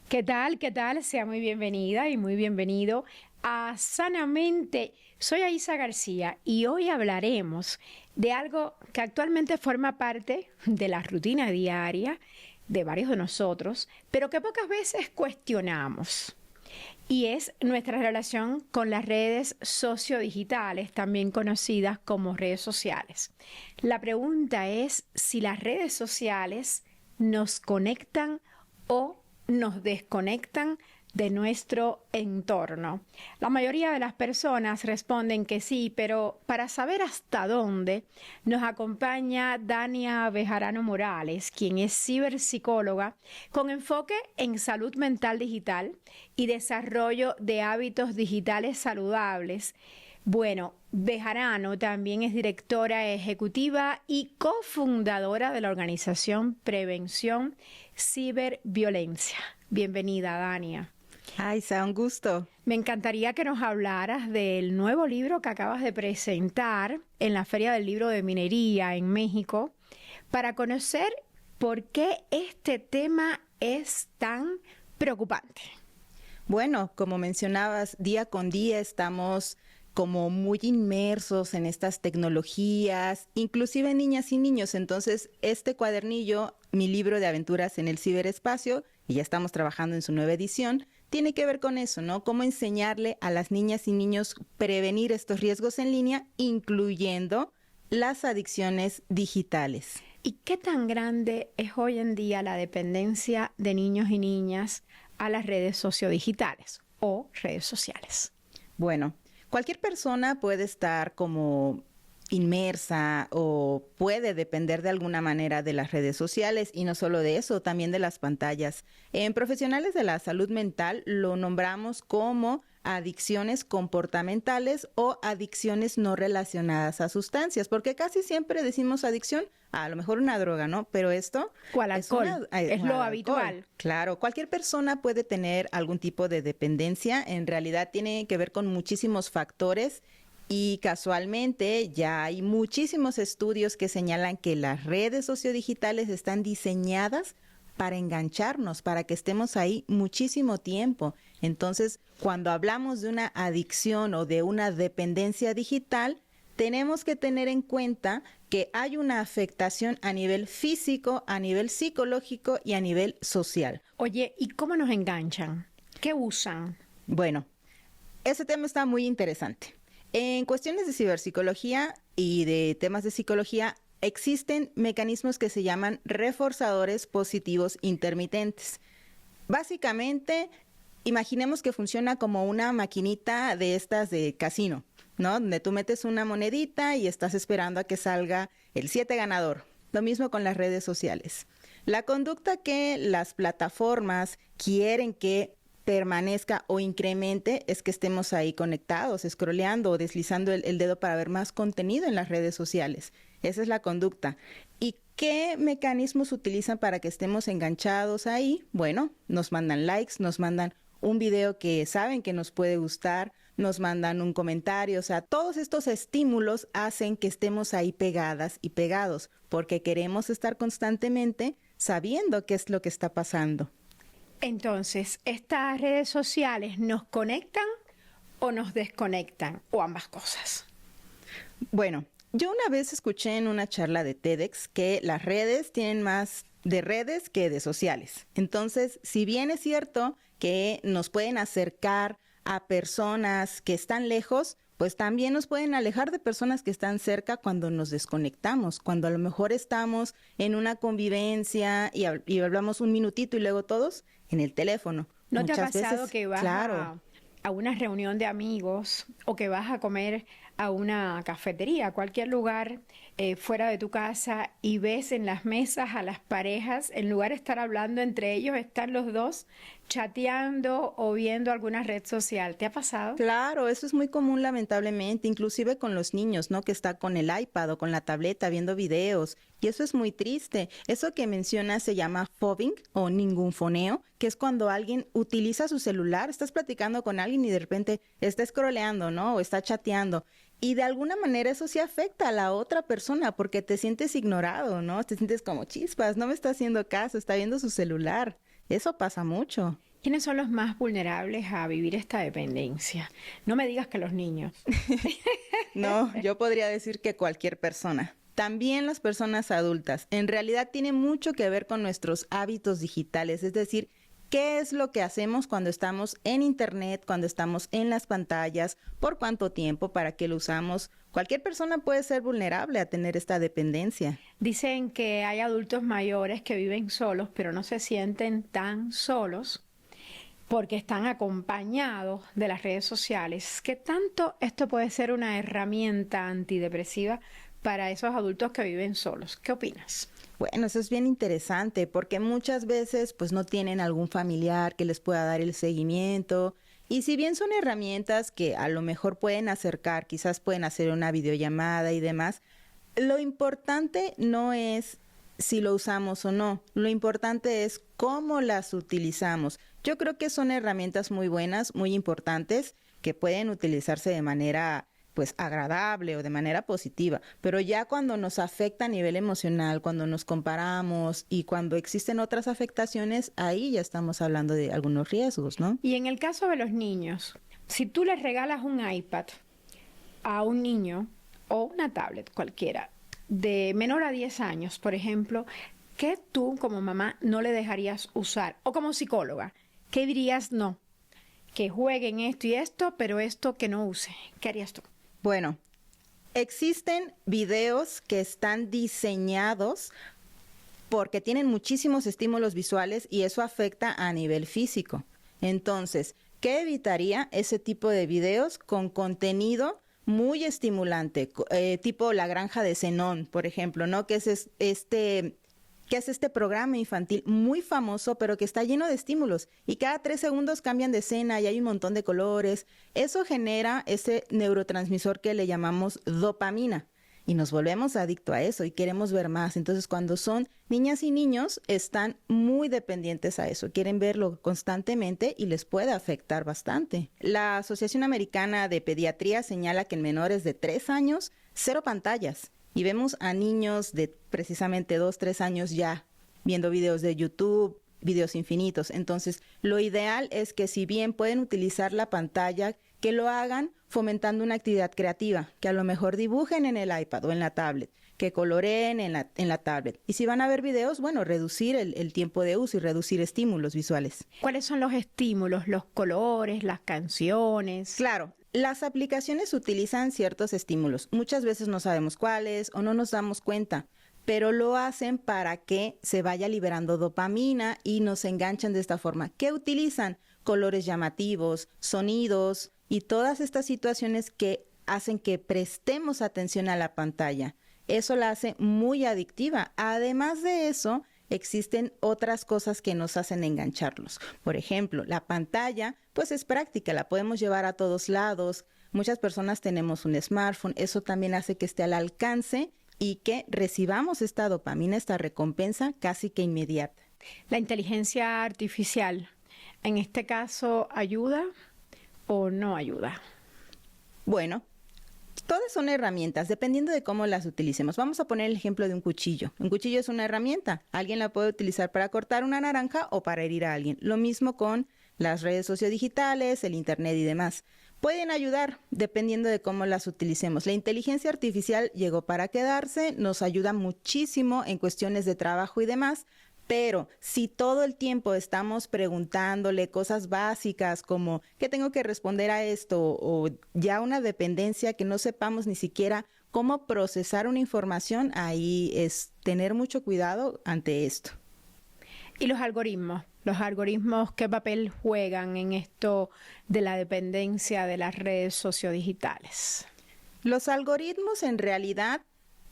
¿Qué tal? ¿Qué tal? Sea muy bienvenida y muy bienvenido a Sanamente. Soy Aisa García y hoy hablaremos de algo que actualmente forma parte de la rutina diaria de varios de nosotros, pero que pocas veces cuestionamos. Y es nuestra relación con las redes sociodigitales, también conocidas como redes sociales. La pregunta es si las redes sociales nos conectan o nos desconectan de nuestro entorno. La mayoría de las personas responden que sí, pero para saber hasta dónde nos acompaña Dania Bejarano Morales, quien es ciberpsicóloga con enfoque en salud mental digital y desarrollo de hábitos digitales saludables. Bueno, Bejarano también es directora ejecutiva y cofundadora de la organización Prevención Ciberviolencia. Bienvenida, Dania. Ay, sea un gusto. Me encantaría que nos hablaras del nuevo libro que acabas de presentar en la Feria del Libro de Minería en México para conocer por qué este tema es tan preocupante. Bueno, como mencionabas, día con día estamos como muy inmersos en estas tecnologías, inclusive niñas y niños. Entonces, este cuadernillo, mi libro de aventuras en el ciberespacio, y ya estamos trabajando en su nueva edición, tiene que ver con eso, ¿no? Cómo enseñarle a las niñas y niños prevenir estos riesgos en línea, incluyendo las adicciones digitales. ¿Y qué tan grande es hoy en día la dependencia de niños y niñas a las redes sociodigitales o redes sociales? Bueno, cualquier persona puede estar como inmersa o puede depender de alguna manera de las redes sociales y no solo de eso, también de las pantallas. En profesionales de la salud mental lo nombramos como adicciones comportamentales o adicciones no relacionadas a sustancias, porque casi siempre decimos adicción a lo mejor una droga, ¿no? Pero esto o al alcohol, es lo habitual. Claro, cualquier persona puede tener algún tipo de dependencia, en realidad tiene que ver con muchísimos factores. Y casualmente ya hay muchísimos estudios que señalan que las redes sociodigitales están diseñadas para engancharnos, para que estemos ahí muchísimo tiempo. Entonces, cuando hablamos de una adicción o de una dependencia digital, tenemos que tener en cuenta que hay una afectación a nivel físico, a nivel psicológico y a nivel social. Oye, ¿y cómo nos enganchan? ¿Qué usan? Bueno, ese tema está muy interesante. En cuestiones de ciberpsicología y de temas de psicología, existen mecanismos que se llaman reforzadores positivos intermitentes. Básicamente, imaginemos que funciona como una maquinita de estas de casino, ¿no? Donde tú metes una monedita y estás esperando a que salga el 7 ganador. Lo mismo con las redes sociales. La conducta que las plataformas quieren que permanezca o incremente es que estemos ahí conectados, scrolleando o deslizando el dedo para ver más contenido en las redes sociales. Esa es la conducta. ¿Y qué mecanismos utilizan para que estemos enganchados ahí? Bueno, nos mandan likes, nos mandan un video que saben que nos puede gustar, nos mandan un comentario, o sea, todos estos estímulos hacen que estemos ahí pegadas y pegados, porque queremos estar constantemente sabiendo qué es lo que está pasando. Entonces, ¿estas redes sociales nos conectan o nos desconectan? O ambas cosas. Bueno, yo una vez escuché en una charla de TEDx que las redes tienen más de redes que de sociales. Entonces, si bien es cierto que nos pueden acercar a personas que están lejos, pues también nos pueden alejar de personas que están cerca cuando nos desconectamos, cuando a lo mejor estamos en una convivencia y hablamos un minutito y luego todos en el teléfono. ¿No te ha Muchas pasado veces, que vas claro, a una reunión de amigos o que vas a comer a una cafetería, a cualquier lugar fuera de tu casa y ves en las mesas a las parejas, en lugar de estar hablando entre ellos, están los dos chateando o viendo alguna red social? ¿Te ha pasado? Claro, eso es muy común lamentablemente, inclusive con los niños, ¿no? Que está con el iPad o con la tableta viendo videos. Y eso es muy triste. Eso que mencionas se llama fobbing o ningunfoneo, que es cuando alguien utiliza su celular, estás platicando con alguien y de repente está scrolleando, ¿no? O está chateando. Y de alguna manera eso sí afecta a la otra persona porque te sientes ignorado, ¿no? Te sientes como chispas, no me está haciendo caso, está viendo su celular. Eso pasa mucho. ¿Quiénes son los más vulnerables a vivir esta dependencia? No me digas que los niños. No, yo podría decir que cualquier persona. También las personas adultas. En realidad tiene mucho que ver con nuestros hábitos digitales, es decir, qué es lo que hacemos cuando estamos en internet, cuando estamos en las pantallas, por cuánto tiempo, para qué lo usamos. Cualquier persona puede ser vulnerable a tener esta dependencia. Dicen que hay adultos mayores que viven solos, pero no se sienten tan solos porque están acompañados de las redes sociales. ¿Qué tanto esto puede ser una herramienta antidepresiva para esos adultos que viven solos? ¿Qué opinas? Bueno, eso es bien interesante porque muchas veces pues no tienen algún familiar que les pueda dar el seguimiento. Y si bien son herramientas que a lo mejor pueden acercar, quizás pueden hacer una videollamada y demás, lo importante no es si lo usamos o no, lo importante es cómo las utilizamos. Yo creo que son herramientas muy buenas, muy importantes, que pueden utilizarse de manera pues agradable o de manera positiva, pero ya cuando nos afecta a nivel emocional, cuando nos comparamos y cuando existen otras afectaciones, ahí ya estamos hablando de algunos riesgos, ¿no? Y en el caso de los niños, si tú les regalas un iPad a un niño o una tablet cualquiera de menor a 10 años, por ejemplo, ¿qué tú como mamá no le dejarías usar? O como psicóloga, ¿qué dirías no? Que jueguen esto y esto, pero esto que no use. ¿Qué harías tú? Bueno, existen videos que están diseñados porque tienen muchísimos estímulos visuales y eso afecta a nivel físico. Entonces, ¿qué evitaría ese tipo de videos con contenido muy estimulante? Tipo La Granja de Zenón, por ejemplo, ¿no? Que es este programa infantil muy famoso, pero que está lleno de estímulos y cada 3 segundos cambian de escena y hay un montón de colores. Eso genera ese neurotransmisor que le llamamos dopamina y nos volvemos adictos a eso y queremos ver más. Entonces, cuando son niñas y niños, están muy dependientes a eso, quieren verlo constantemente y les puede afectar bastante. La Asociación Americana de Pediatría señala que en menores de 3 años, 0 pantallas. Y vemos a niños de precisamente 2, 3 años ya viendo videos de YouTube, videos infinitos. Entonces, lo ideal es que si bien pueden utilizar la pantalla, que lo hagan fomentando una actividad creativa, que a lo mejor dibujen en el iPad o en la tablet, que coloreen en la tablet. Y si van a ver videos, bueno, reducir el tiempo de uso y reducir estímulos visuales. ¿Cuáles son los estímulos, los colores, las canciones? Claro. Las aplicaciones utilizan ciertos estímulos. Muchas veces no sabemos cuáles o no nos damos cuenta, pero lo hacen para que se vaya liberando dopamina y nos enganchan de esta forma. ¿Qué utilizan? Colores llamativos, sonidos y todas estas situaciones que hacen que prestemos atención a la pantalla. Eso la hace muy adictiva. Además de eso, existen otras cosas que nos hacen engancharlos. Por ejemplo, la pantalla, pues es práctica, la podemos llevar a todos lados. Muchas personas tenemos un smartphone, eso también hace que esté al alcance y que recibamos esta dopamina, esta recompensa casi que inmediata. ¿La inteligencia artificial, en este caso, ayuda o no ayuda? Bueno, todas son herramientas, dependiendo de cómo las utilicemos. Vamos a poner el ejemplo de un cuchillo. Un cuchillo es una herramienta. Alguien la puede utilizar para cortar una naranja o para herir a alguien. Lo mismo con las redes sociodigitales, el internet y demás. Pueden ayudar dependiendo de cómo las utilicemos. La inteligencia artificial llegó para quedarse, nos ayuda muchísimo en cuestiones de trabajo y demás. Pero si todo el tiempo estamos preguntándole cosas básicas como ¿qué tengo que responder a esto? O ya una dependencia que no sepamos ni siquiera cómo procesar una información, ahí es tener mucho cuidado ante esto. ¿Y los algoritmos qué papel juegan en esto de la dependencia de las redes sociodigitales? Los algoritmos en realidad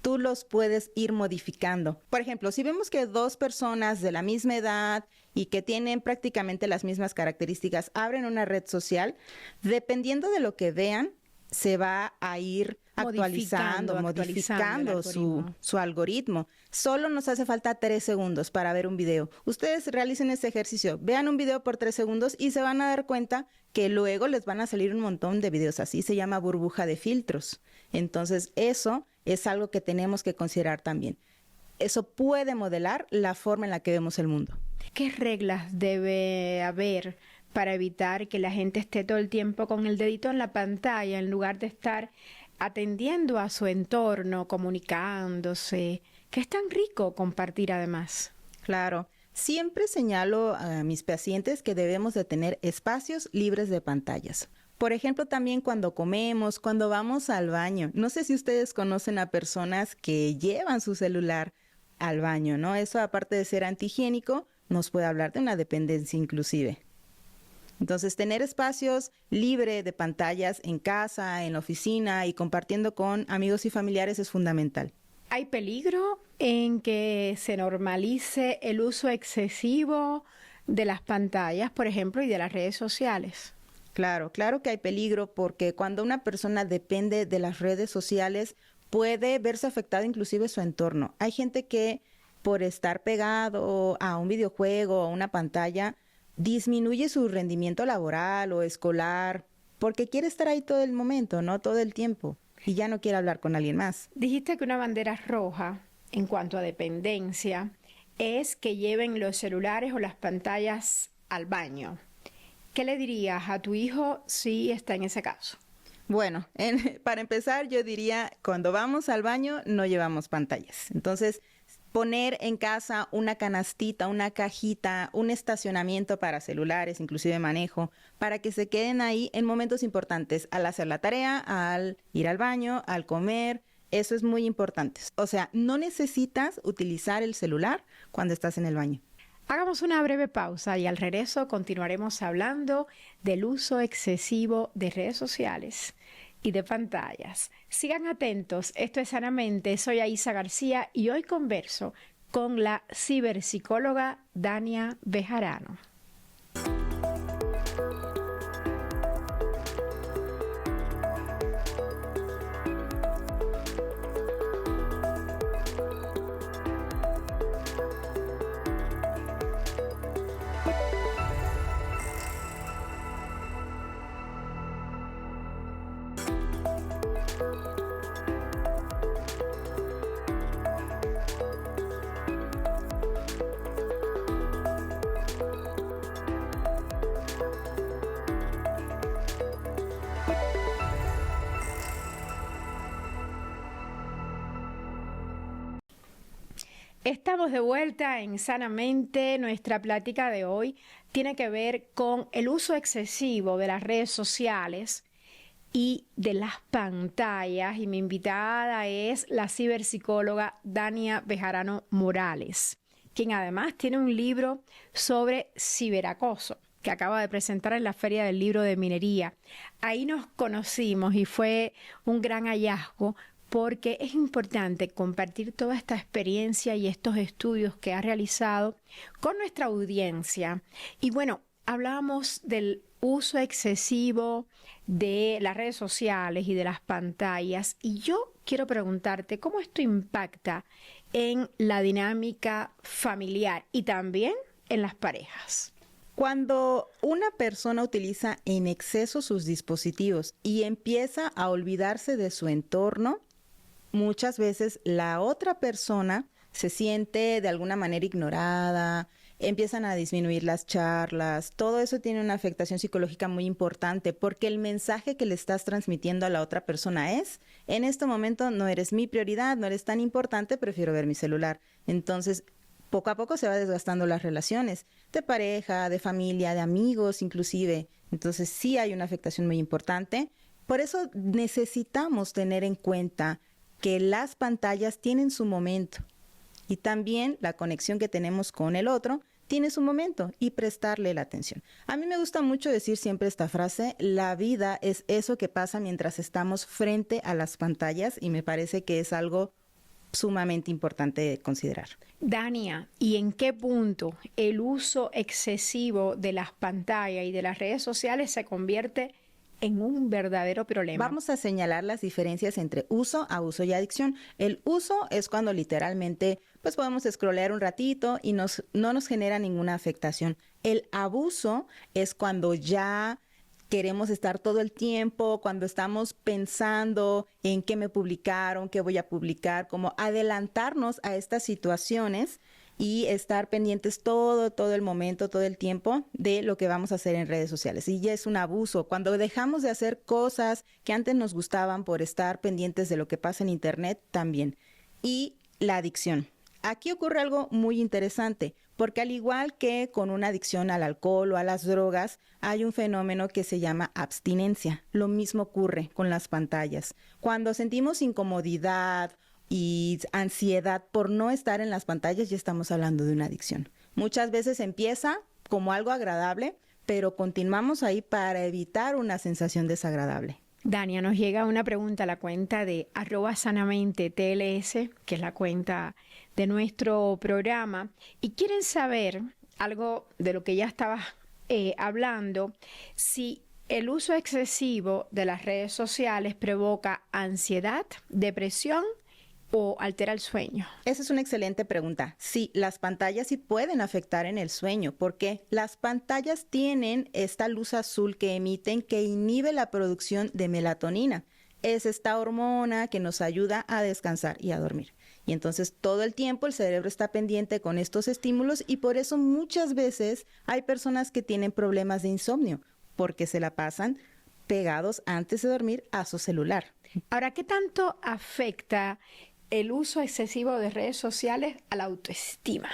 tú los puedes ir modificando. Por ejemplo, si vemos que 2 personas de la misma edad y que tienen prácticamente las mismas características abren una red social, dependiendo de lo que vean, se va a ir modificando su algoritmo. Solo nos hace falta 3 segundos para ver un video. Ustedes realicen este ejercicio, vean un video por 3 segundos y se van a dar cuenta que luego les van a salir un montón de videos así. Se llama burbuja de filtros. Entonces, eso es algo que tenemos que considerar también. eso puede modelar la forma en la que vemos el mundo. ¿Qué reglas debe haber para evitar que la gente esté todo el tiempo con el dedito en la pantalla en lugar de estar atendiendo a su entorno, comunicándose? Que es tan rico compartir además. Claro, siempre señalo a mis pacientes que debemos de tener espacios libres de pantallas. Por ejemplo, también cuando comemos, cuando vamos al baño. No sé si ustedes conocen a personas que llevan su celular al baño, ¿no? Eso, aparte de ser antihigiénico, nos puede hablar de una dependencia inclusive. Entonces, tener espacios libres de pantallas en casa, en la oficina y compartiendo con amigos y familiares es fundamental. ¿Hay peligro en que se normalice el uso excesivo de las pantallas, por ejemplo, y de las redes sociales? Claro, claro que hay peligro porque cuando una persona depende de las redes sociales puede verse afectado inclusive su entorno. Hay gente que por estar pegado a un videojuego o a una pantalla disminuye su rendimiento laboral o escolar porque quiere estar ahí todo el momento, ¿no? Todo el tiempo y ya no quiere hablar con alguien más. Dijiste que una bandera roja en cuanto a dependencia es que lleven los celulares o las pantallas al baño. ¿Qué le dirías a tu hijo si está en ese caso? Bueno, para empezar yo diría, cuando vamos al baño no llevamos pantallas. Entonces, poner en casa una canastita, una cajita, un estacionamiento para celulares, inclusive manejo, para que se queden ahí en momentos importantes, al hacer la tarea, al ir al baño, al comer. Eso es muy importante. O sea, no necesitas utilizar el celular cuando estás en el baño. Hagamos una breve pausa y al regreso continuaremos hablando del uso excesivo de redes sociales y de pantallas. Sigan atentos, esto es Sanamente, soy Aisa García y hoy converso con la ciberpsicóloga Dania Bejarano. Estamos de vuelta en Sanamente. Nuestra plática de hoy tiene que ver con el uso excesivo de las redes sociales y de las pantallas. Y mi invitada es la ciberpsicóloga Dania Bejarano Morales, quien además tiene un libro sobre ciberacoso que acaba de presentar en la Feria del Libro de Minería. Ahí nos conocimos y fue un gran hallazgo, porque es importante compartir toda esta experiencia y estos estudios que ha realizado con nuestra audiencia. Y bueno, hablábamos del uso excesivo de las redes sociales y de las pantallas. Y yo quiero preguntarte cómo esto impacta en la dinámica familiar y también en las parejas. Cuando una persona utiliza en exceso sus dispositivos y empieza a olvidarse de su entorno, muchas veces la otra persona se siente de alguna manera ignorada, empiezan a disminuir las charlas, todo eso tiene una afectación psicológica muy importante porque el mensaje que le estás transmitiendo a la otra persona es, en este momento no eres mi prioridad, no eres tan importante, prefiero ver mi celular. Entonces, poco a poco se va desgastando las relaciones de pareja, de familia, de amigos inclusive. Entonces sí hay una afectación muy importante. Por eso necesitamos tener en cuenta que las pantallas tienen su momento y también la conexión que tenemos con el otro tiene su momento y prestarle la atención. A mí me gusta mucho decir siempre esta frase, la vida es eso que pasa mientras estamos frente a las pantallas y me parece que es algo sumamente importante de considerar. Dania, ¿y en qué punto el uso excesivo de las pantallas y de las redes sociales se convierte en un verdadero problema? Vamos a señalar las diferencias entre uso, abuso y adicción. El uso es cuando literalmente pues podemos scrollear un ratito y no nos genera ninguna afectación. El abuso es cuando ya queremos estar todo el tiempo, cuando estamos pensando en qué me publicaron, qué voy a publicar, como adelantarnos a estas situaciones y estar pendientes todo el momento, todo el tiempo de lo que vamos a hacer en redes sociales. Y ya es un abuso. Cuando dejamos de hacer cosas que antes nos gustaban por estar pendientes de lo que pasa en Internet, también. Y la adicción. Aquí ocurre algo muy interesante, porque al igual que con una adicción al alcohol o a las drogas, hay un fenómeno que se llama abstinencia. Lo mismo ocurre con las pantallas. Cuando sentimos incomodidad y ansiedad por no estar en las pantallas, ya estamos hablando de una adicción. Muchas veces empieza como algo agradable, pero continuamos ahí para evitar una sensación desagradable. Dania, nos llega una pregunta a la cuenta de @sanamentetls, que es la cuenta de nuestro programa, y quieren saber algo de lo que ya estabas hablando, si el uso excesivo de las redes sociales provoca ansiedad, depresión o altera el sueño. Esa es una excelente pregunta. Sí, las pantallas sí pueden afectar en el sueño, porque las pantallas tienen esta luz azul que emiten que inhibe la producción de melatonina. Es esta hormona que nos ayuda a descansar y a dormir. Y entonces todo el tiempo el cerebro está pendiente con estos estímulos y por eso muchas veces hay personas que tienen problemas de insomnio, porque se la pasan pegados antes de dormir a su celular. Ahora, ¿qué tanto afecta el uso excesivo de redes sociales a la autoestima?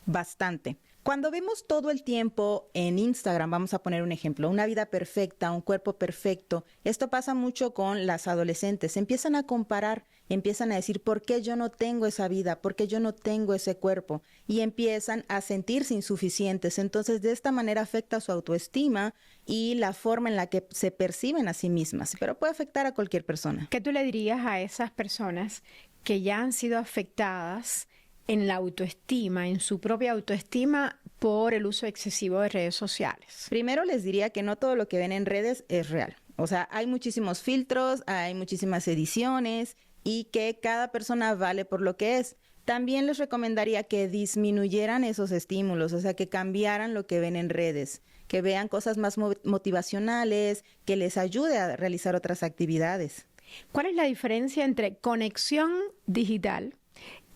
Bastante. Cuando vemos todo el tiempo en Instagram, vamos a poner un ejemplo, una vida perfecta, un cuerpo perfecto, esto pasa mucho con las adolescentes, empiezan a comparar, empiezan a decir, ¿por qué yo no tengo esa vida? ¿Por qué yo no tengo ese cuerpo? Y empiezan a sentirse insuficientes. Entonces, de esta manera afecta su autoestima y la forma en la que se perciben a sí mismas, pero puede afectar a cualquier persona. ¿Qué tú le dirías a esas personas que ya han sido afectadas en la autoestima, en su propia autoestima, por el uso excesivo de redes sociales? Primero les diría que no todo lo que ven en redes es real. O sea, hay muchísimos filtros, hay muchísimas ediciones y que cada persona vale por lo que es. También les recomendaría que disminuyeran esos estímulos, o sea, que cambiaran lo que ven en redes, que vean cosas más motivacionales, que les ayude a realizar otras actividades. ¿Cuál es la diferencia entre conexión digital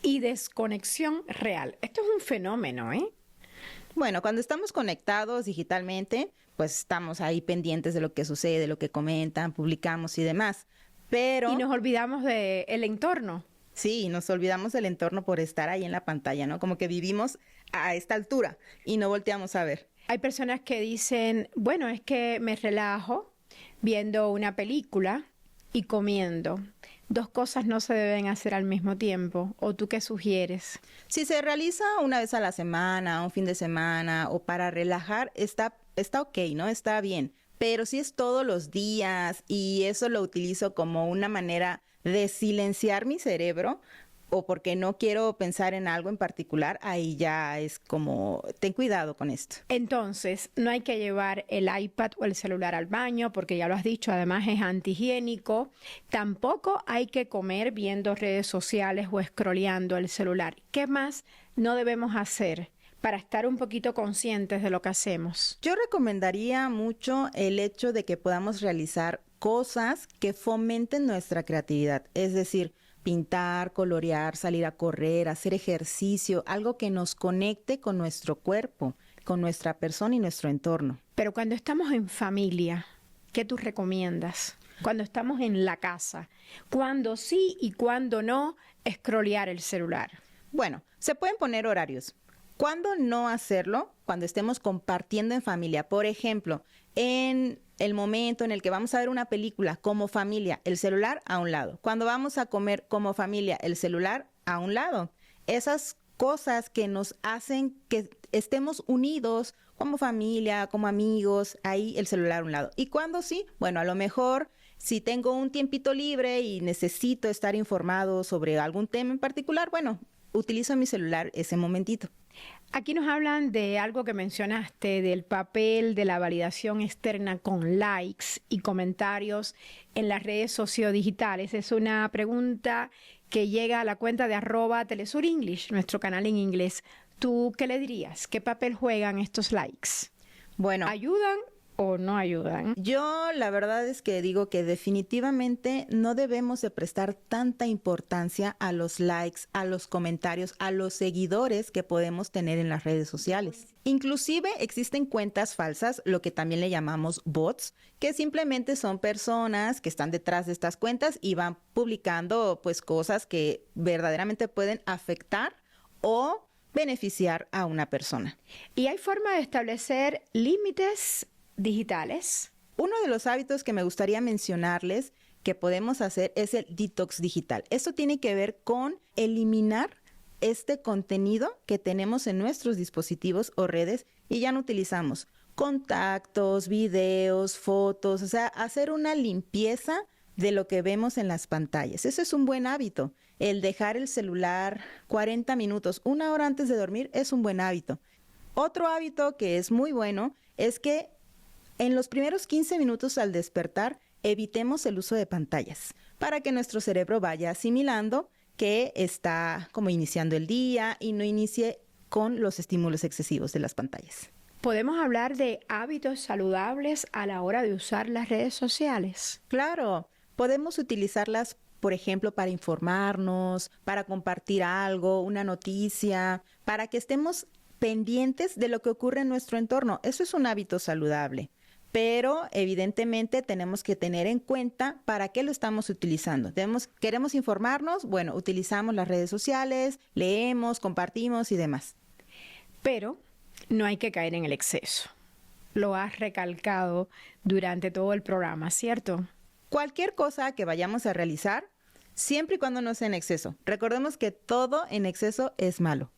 y desconexión real? Esto es un fenómeno, ¿eh? Bueno, cuando estamos conectados digitalmente, pues estamos ahí pendientes de lo que sucede, de lo que comentan, publicamos y demás. Pero... Y nos olvidamos del entorno. Sí, nos olvidamos del entorno por estar ahí en la pantalla, ¿no? Como que vivimos a esta altura y no volteamos a ver. Hay personas que dicen, bueno, es que me relajo viendo una película y comiendo. Dos cosas no se deben hacer al mismo tiempo. ¿O tú qué sugieres? Si se realiza una vez a la semana, un fin de semana o para relajar, está ok, ¿no? Está bien. Pero si es todos los días y eso lo utilizo como una manera de silenciar mi cerebro o porque no quiero pensar en algo en particular, ahí ya es como, ten cuidado con esto. Entonces, no hay que llevar el iPad o el celular al baño, porque ya lo has dicho, además es antihigiénico. Tampoco hay que comer viendo redes sociales o scrolleando el celular. ¿Qué más no debemos hacer para estar un poquito conscientes de lo que hacemos? Yo recomendaría mucho el hecho de que podamos realizar cosas que fomenten nuestra creatividad, es decir, pintar, colorear, salir a correr, hacer ejercicio, algo que nos conecte con nuestro cuerpo, con nuestra persona y nuestro entorno. Pero cuando estamos en familia, ¿qué tú recomiendas? Cuando estamos en la casa, ¿cuándo sí y cuándo no scrollear el celular? Bueno, se pueden poner horarios. ¿Cuándo no hacerlo? Cuando estemos compartiendo en familia. Por ejemplo, en el momento en el que vamos a ver una película como familia, el celular a un lado. Cuando vamos a comer como familia, el celular a un lado. Esas cosas que nos hacen que estemos unidos como familia, como amigos, ahí el celular a un lado. Y cuando sí, bueno, a lo mejor si tengo un tiempito libre y necesito estar informado sobre algún tema en particular, bueno, utilizo mi celular ese momentito. Aquí nos hablan de algo que mencionaste, del papel de la validación externa con likes y comentarios en las redes sociodigitales. Es una pregunta que llega a la cuenta de @TelesurEnglish, nuestro canal en inglés. ¿Tú qué le dirías? ¿Qué papel juegan estos likes? Bueno, ¿Ayudan o no ayudan? Yo la verdad es que digo que definitivamente no debemos de prestar tanta importancia a los likes, a los comentarios, a los seguidores que podemos tener en las redes sociales. Inclusive existen cuentas falsas, lo que también le llamamos bots, que simplemente son personas que están detrás de estas cuentas y van publicando pues cosas que verdaderamente pueden afectar o beneficiar a una persona. ¿Y hay forma de establecer límites digitales? Uno de los hábitos que me gustaría mencionarles que podemos hacer es el detox digital. Esto tiene que ver con eliminar este contenido que tenemos en nuestros dispositivos o redes y ya no utilizamos contactos, videos, fotos, o sea, hacer una limpieza de lo que vemos en las pantallas. Ese es un buen hábito. El dejar el celular 40 minutos, 1 hora antes de dormir es un buen hábito. Otro hábito que es muy bueno es que en los primeros 15 minutos al despertar evitemos el uso de pantallas para que nuestro cerebro vaya asimilando que está como iniciando el día y no inicie con los estímulos excesivos de las pantallas. ¿Podemos hablar de hábitos saludables a la hora de usar las redes sociales? Claro, podemos utilizarlas, por ejemplo, para informarnos, para compartir algo, una noticia, para que estemos pendientes de lo que ocurre en nuestro entorno. Eso es un hábito saludable. Pero evidentemente tenemos que tener en cuenta para qué lo estamos utilizando. ¿Queremos informarnos? Bueno, utilizamos las redes sociales, leemos, compartimos y demás. Pero no hay que caer en el exceso. Lo has recalcado durante todo el programa, ¿cierto? Cualquier cosa que vayamos a realizar, siempre y cuando no sea en exceso. Recordemos que todo en exceso es malo.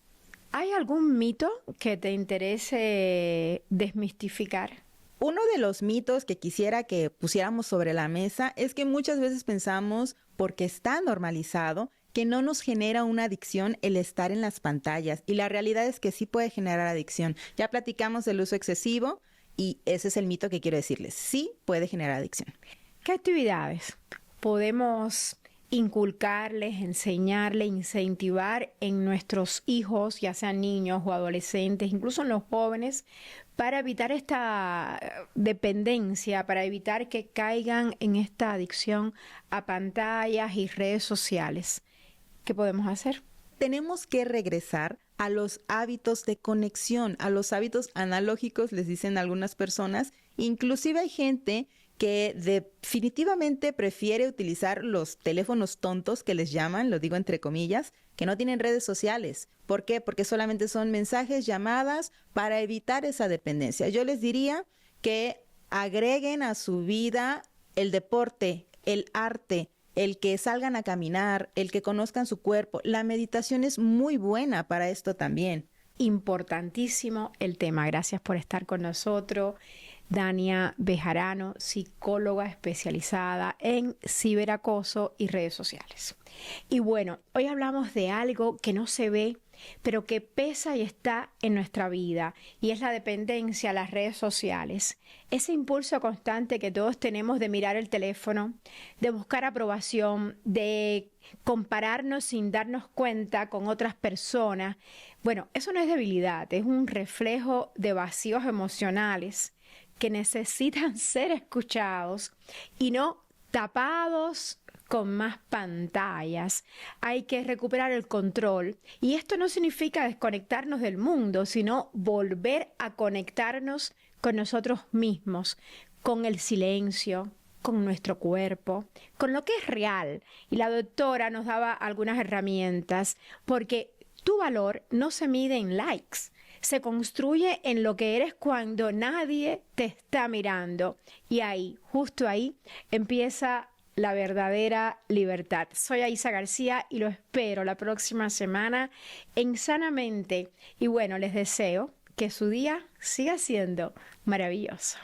¿Hay algún mito que te interese desmistificar? Uno de los mitos que quisiera que pusiéramos sobre la mesa es que muchas veces pensamos, porque está normalizado, que no nos genera una adicción el estar en las pantallas. Y la realidad es que sí puede generar adicción. Ya platicamos del uso excesivo y ese es el mito que quiero decirles. Sí puede generar adicción. ¿Qué actividades podemos inculcarles, enseñarles, incentivar en nuestros hijos, ya sean niños o adolescentes, incluso en los jóvenes, para evitar esta dependencia, para evitar que caigan en esta adicción a pantallas y redes sociales? ¿Qué podemos hacer? Tenemos que regresar a los hábitos de conexión, a los hábitos analógicos, les dicen algunas personas. Inclusive hay gente que definitivamente prefiere utilizar los teléfonos tontos que les llaman, lo digo entre comillas, que no tienen redes sociales. ¿Por qué? Porque solamente son mensajes, llamadas, para evitar esa dependencia. Yo les diría que agreguen a su vida el deporte, el arte, el que salgan a caminar, el que conozcan su cuerpo. La meditación es muy buena para esto también. Importantísimo el tema. Gracias por estar con nosotros. Dania Bejarano, psicóloga especializada en ciberacoso y redes sociales. Y bueno, hoy hablamos de algo que no se ve, pero que pesa y está en nuestra vida, y es la dependencia a las redes sociales. Ese impulso constante que todos tenemos de mirar el teléfono, de buscar aprobación, de compararnos sin darnos cuenta con otras personas. Bueno, eso no es debilidad, es un reflejo de vacíos emocionales que necesitan ser escuchados y no tapados con más pantallas. Hay que recuperar el control. Y esto no significa desconectarnos del mundo, sino volver a conectarnos con nosotros mismos, con el silencio, con nuestro cuerpo, con lo que es real. Y la doctora nos daba algunas herramientas, porque tu valor no se mide en likes. Se construye en lo que eres cuando nadie te está mirando. Y ahí, justo ahí, empieza la verdadera libertad. Soy Aisa García y lo espero la próxima semana en Sanamente. Y bueno, les deseo que su día siga siendo maravilloso.